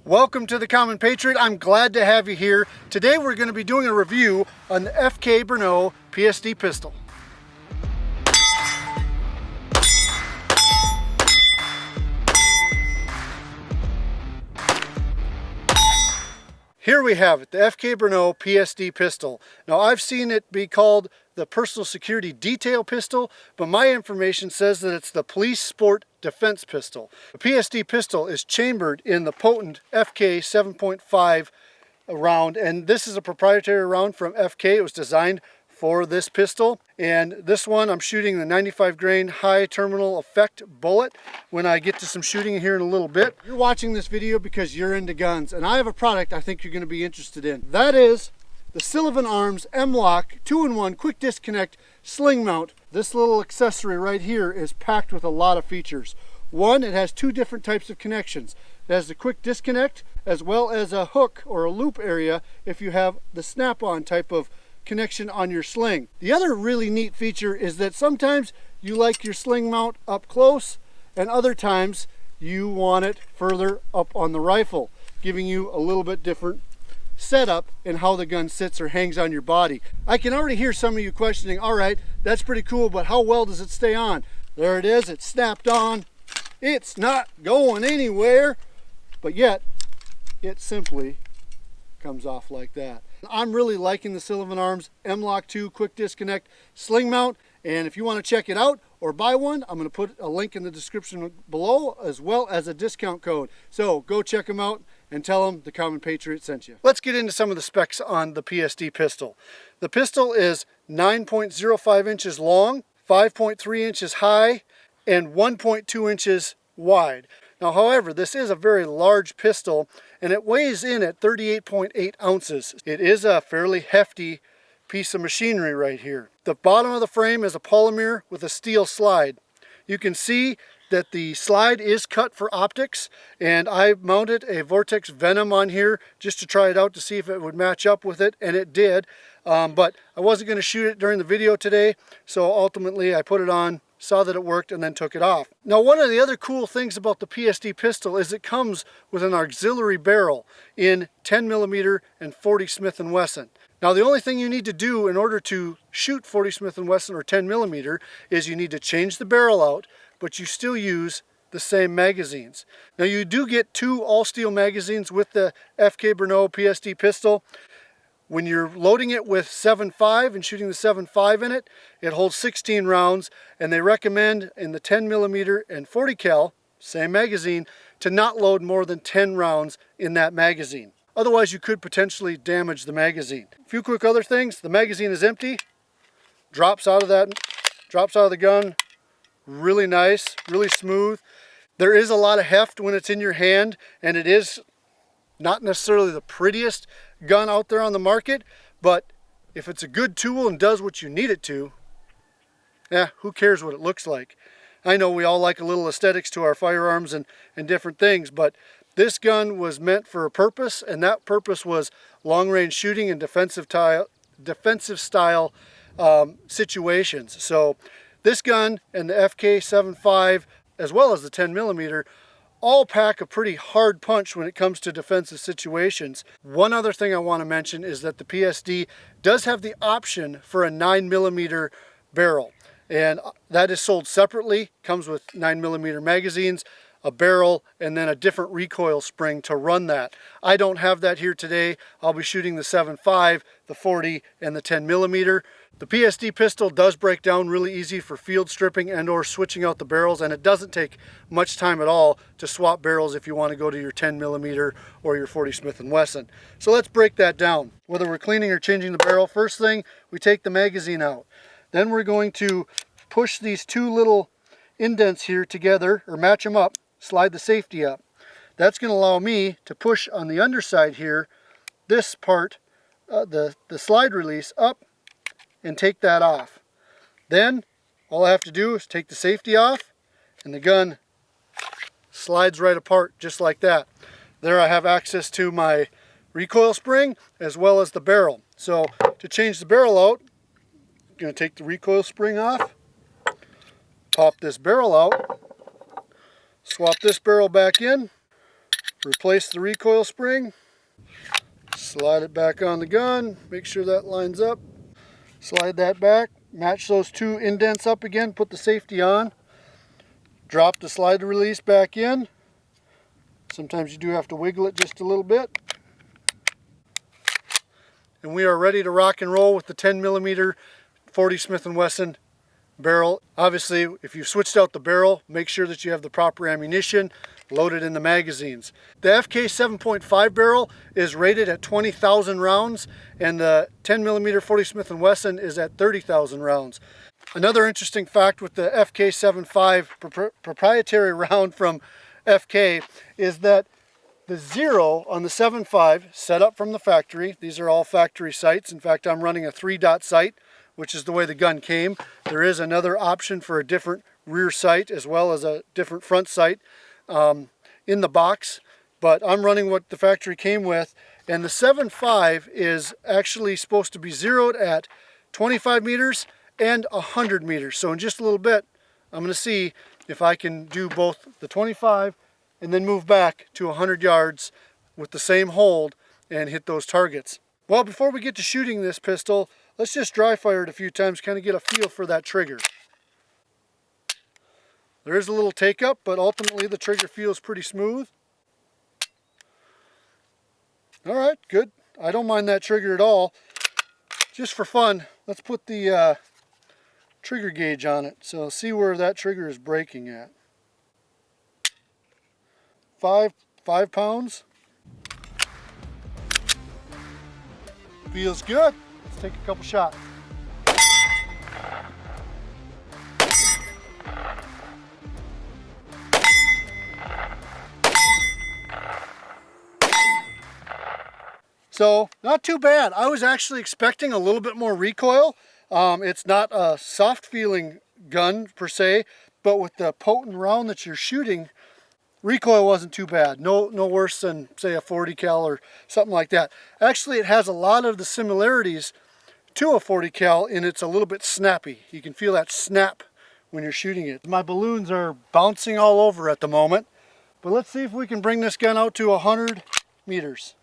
Welcome to the Common Patriot. I'm glad to have you here. Today we're going to be doing a review on the BRNO PSD pistol. Here we have it, the BRNO PSD pistol. Now I've seen it be called the Personal Security Detail Pistol, but my information says that it's the Police Sport Defense Pistol. The PSD pistol is chambered in the potent FK 7.5 round, and this is a proprietary round from FK. It was designed for this pistol, and this one I'm shooting the 95 grain high terminal effect bullet when I get to some shooting here in a little bit. You're watching this video because you're into guns, and I have a product I think you're going to be interested in. That is the Sullivan Arms M-Lock 2-in-1 quick disconnect sling mount. This little accessory right here is packed with a lot of features. One, it has two different types of connections. It has the quick disconnect as well as a hook or a loop area if you have the snap-on type of connection on your sling. The other really neat feature is that sometimes you like your sling mount up close and other times you want it further up on the rifle, giving you a little bit different setup in how the gun sits or hangs on your body. I can already hear some of you questioning, all right, that's pretty cool, but how well does it stay on? There it is, it's snapped on. It's not going anywhere, but yet it simply comes off like that. I'm really liking the Sullivan Arms M-Lock 2 quick disconnect sling mount, and if you want to check it out or buy one, I'm going to put a link in the description below as well as a discount code. So go check them out and tell them the Common Patriot sent you. Let's get into some of the specs on the PSD pistol. The pistol is 9.05 inches long, 5.3 inches high, and 1.2 inches wide. Now, however, this is a very large pistol and it weighs in at 38.8 ounces. It is a fairly hefty piece of machinery right here. The bottom of the frame is a polymer with a steel slide. You can see that the slide is cut for optics, and I mounted a Vortex Venom on here just to try it out to see if it would match up with it, and it did. But I wasn't going to shoot it during the video today, so ultimately I put it on, saw that it worked, and then took it off. Now, one of the other cool things about the PSD pistol is it comes with an auxiliary barrel in 10mm and 40 Smith & Wesson. Now, the only thing you need to do in order to shoot 40 Smith & Wesson or 10mm is you need to change the barrel out, but you still use the same magazines. Now, you do get two all-steel magazines with the BRNO PSD pistol. When you're loading it with 7.5 and shooting the 7.5 in it, it holds 16 rounds, and they recommend in the 10mm and 40 cal, same magazine, to not load more than 10 rounds in that magazine. Otherwise, you could potentially damage the magazine. A few quick other things: the magazine is empty, drops out of the gun, really nice, really smooth. There is a lot of heft when it's in your hand, and it is not necessarily the prettiest gun out there on the market, but if it's a good tool and does what you need it to, who cares what it looks like? I know we all like a little aesthetics to our firearms and different things, but this gun was meant for a purpose, and that purpose was long-range shooting and defensive style situations. So this gun and the FK 7.5 as well as the 10mm all pack a pretty hard punch when it comes to defensive situations. One other thing I want to mention is that the PSD does have the option for a 9mm barrel, and that is sold separately. Comes with 9mm magazines, a barrel, and then a different recoil spring to run that. I don't have that here today. I'll be shooting the 7.5, the 40, and the 10mm. The PSD pistol does break down really easy for field stripping and or switching out the barrels, and it doesn't take much time at all to swap barrels if you want to go to your 10mm or your 40 Smith & Wesson. So let's break that down. Whether we're cleaning or changing the barrel, first thing, we take the magazine out. Then we're going to push these two little indents here together, or match them up, slide the safety up. That's going to allow me to push on the underside here, this part, the slide release up, and take that off. Then all I have to do is take the safety off, and the gun slides right apart just like that. There I have access to my recoil spring as well as the barrel. So to change the barrel out, I'm going to take the recoil spring off, pop this barrel out, swap this barrel back in, Replace the recoil spring. Slide it back on the gun. Make sure that lines up. Slide that back. Match those two indents up again. Put the safety on. Drop the slider release back in. Sometimes you do have to wiggle it just a little bit. And we are ready to rock and roll with the 10mm 40 Smith & Wesson barrel. Obviously, if you've switched out the barrel, make sure that you have the proper ammunition loaded in the magazines. The FK 7.5 barrel is rated at 20,000 rounds, and the 10mm 40 Smith & Wesson is at 30,000 rounds. Another interesting fact with the FK 7.5 proprietary round from FK is that the 0 on the 7.5 set up from the factory. These are all factory sights. In fact, I'm running a 3-dot sight, which is the way the gun came. There is another option for a different rear sight as well as a different front sight in the box, but I'm running what the factory came with. And the 7.5 is actually supposed to be zeroed at 25 meters and 100 meters. So in just a little bit, I'm going to see if I can do both the 25 and then move back to 100 yards with the same hold and hit those targets. Well, before we get to shooting this pistol, let's just dry fire it a few times, kind of get a feel for that trigger. There is a little take up, but ultimately the trigger feels pretty smooth. All right, good. I don't mind that trigger at all. Just for fun, let's put the trigger gauge on it. So see where that trigger is breaking at. 5 pounds. Feels good. Let's take a couple shots. So not too bad. I was actually expecting a little bit more recoil. It's not a soft feeling gun per se, but with the potent round that you're shooting, recoil wasn't too bad. No worse than say a 40 cal or something like that. Actually, it has a lot of the similarities to a 40 cal in it's a little bit snappy. You can feel that snap when you're shooting it. My balloons are bouncing all over at the moment, but let's see if we can bring this gun out to 100 meters.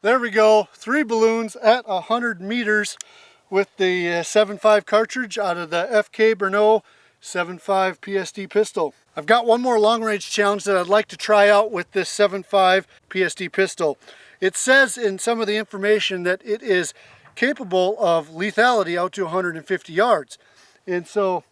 There we go, 3 balloons at 100 meters with the 7.5 cartridge out of the FK BRNO 7.5 PSD pistol. I've got one more long range challenge that I'd like to try out with this 7.5 PSD pistol. It says in some of the information that it is capable of lethality out to 150 yards. And so,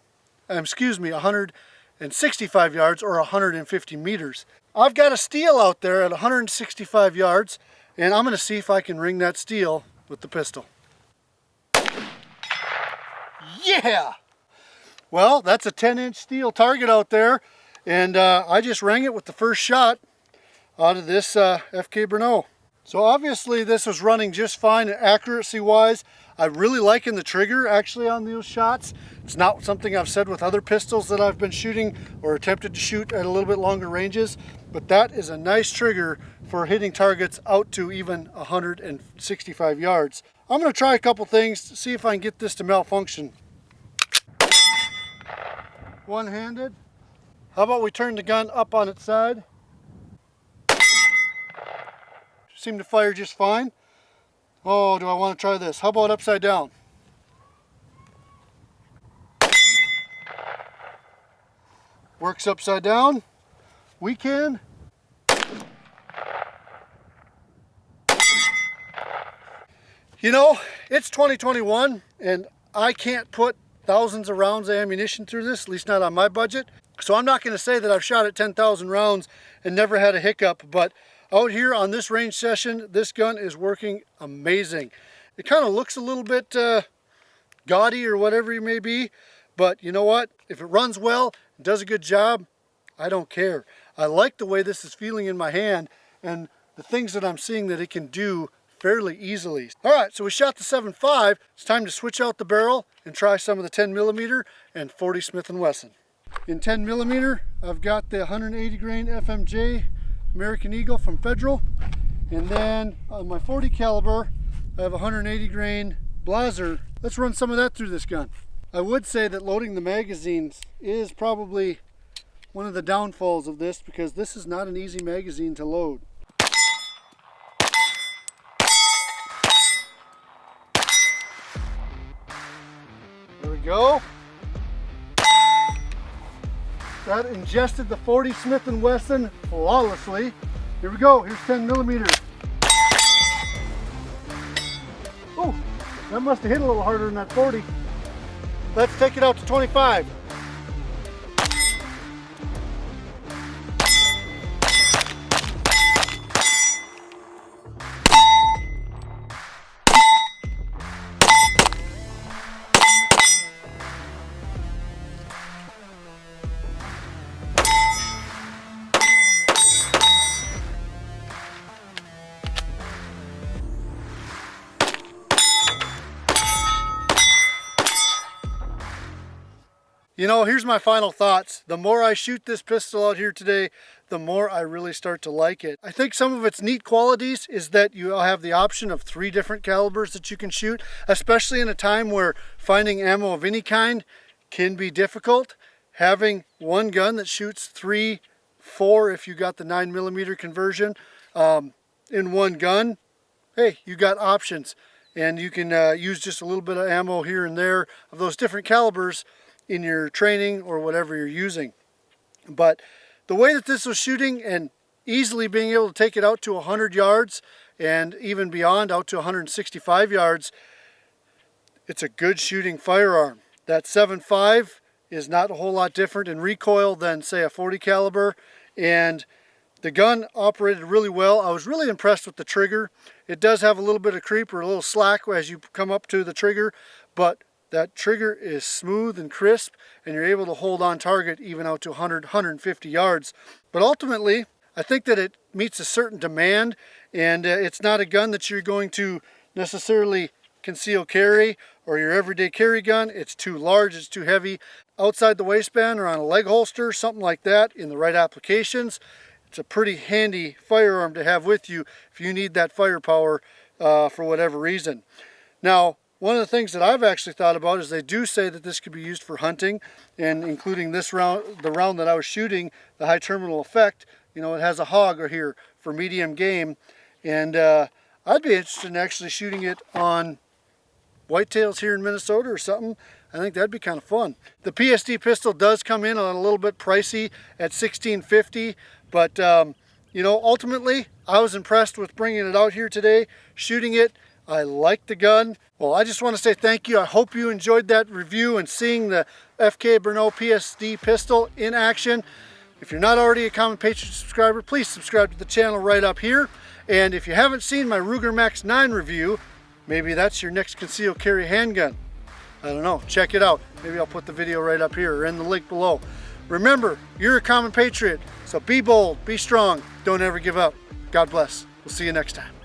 excuse me, 165 yards or 150 meters. I've got a steel out there at 165 yards. And I'm going to see if I can ring that steel with the pistol. Yeah! Well, that's a 10-inch steel target out there. And I just rang it with the first shot out of this FK BRNO. So obviously this was running just fine accuracy-wise. I'm really liking the trigger actually on those shots. It's not something I've said with other pistols that I've been shooting or attempted to shoot at a little bit longer ranges. But that is a nice trigger for hitting targets out to even 165 yards. I'm going to try a couple things to see if I can get this to malfunction. One-handed. How about we turn the gun up on its side? Seemed to fire just fine. Oh, do I want to try this? How about upside down? Works upside down. We can. You know, it's 2021 and I can't put thousands of rounds of ammunition through this, at least not on my budget. So I'm not going to say that I've shot at 10,000 rounds and never had a hiccup, but out here on this range session, this gun is working amazing. It kind of looks a little bit gaudy or whatever it may be, but you know what? If it runs well, does a good job, I don't care. I like the way this is feeling in my hand and the things that I'm seeing that it can do fairly easily. All right, so we shot the 7.5. It's time to switch out the barrel and try some of the 10mm and 40 Smith & Wesson. In 10mm, I've got the 180 grain FMJ American Eagle from Federal, And then on my 40 caliber, I have a 180 grain blazer. Let's run some of that through this gun. I would say that loading the magazines is probably one of the downfalls of this, because this is not an easy magazine to load. There we go. That ingested the 40 Smith & Wesson flawlessly. Here we go, here's 10 millimeters. Oh, that must have hit a little harder than that 40. Let's take it out to 25. You know, here's my final thoughts. The more I shoot this pistol out here today, the more I really start to like it. I think some of its neat qualities is that you have the option of 3 different calibers that you can shoot, especially in a time where finding ammo of any kind can be difficult. Having one gun that shoots 3, 4 if you got the 9mm conversion in one gun, hey, you got options. And you can use just a little bit of ammo here and there of those different calibers in your training or whatever you're using. But the way that this was shooting, and easily being able to take it out to 100 yards and even beyond, out to 165 yards, it's a good shooting firearm. That 7.5 is not a whole lot different in recoil than, say, a 40 caliber, and the gun operated really well. I was really impressed with the trigger. It does have a little bit of creep or a little slack as you come up to the trigger, but that trigger is smooth and crisp, and you're able to hold on target even out to 100, 150 yards. But ultimately, I think that it meets a certain demand, and it's not a gun that you're going to necessarily conceal carry or your everyday carry gun. It's too large, it's too heavy. Outside the waistband or on a leg holster, something like that, in the right applications, it's a pretty handy firearm to have with you if you need that firepower for whatever reason. Now, one of the things that I've actually thought about is they do say that this could be used for hunting, and including this round, the round that I was shooting, the high terminal effect, you know, it has a hog here for medium game, and I'd be interested in actually shooting it on whitetails here in Minnesota or something. I think that'd be kind of fun. The PSD pistol does come in a little bit pricey at $16.50, but you know, ultimately I was impressed with bringing it out here today, shooting it. I like the gun. Well, I just want to say thank you. I hope you enjoyed that review and seeing the FK BRNO PSD pistol in action. If you're not already a Common Patriot subscriber, please subscribe to the channel right up here. And if you haven't seen my Ruger Max 9 review, maybe that's your next concealed carry handgun. I don't know, check it out. Maybe I'll put the video right up here or in the link below. Remember, you're a Common Patriot, so be bold, be strong, don't ever give up. God bless. We'll see you next time.